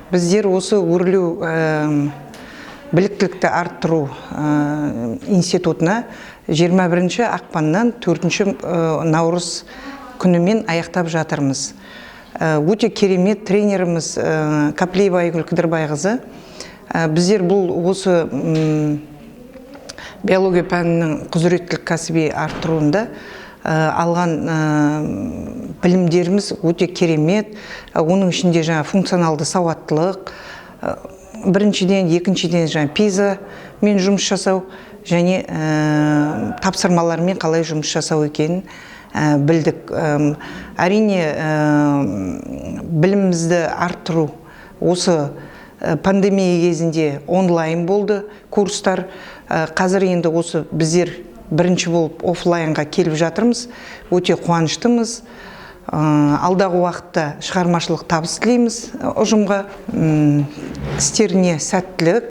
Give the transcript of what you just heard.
Біздер осы өрлеу біліктілікті арттыру институтына 21 ақпаннан 4 наурыз күнімен аяқтап жатырмыз. Өте керемет тренеріміз Каплиева Айгүл Кідірбайқызы. Біздер бұл осы биология пәнінің құзыреттілік кәсіби арттыруында алған білімдеріміз өте керемет. Оның ішінде функционалды сауаттылық, біріншіден, екіншіден пиза мен жұмыс жасау және тапсырмалармен қалай жұмыс жасау екенін білдік. Әрине, білімімізді арттыру осы пандемия кезінде онлайн болды курстар. Қазір енді осы біздер бірінші болып офлайнға келіп жатырмыз. Өте қуаныштымыз. Алдағы уақытта шығармашылық табыс тілейміз ұжымға. Істеріне сәттілік.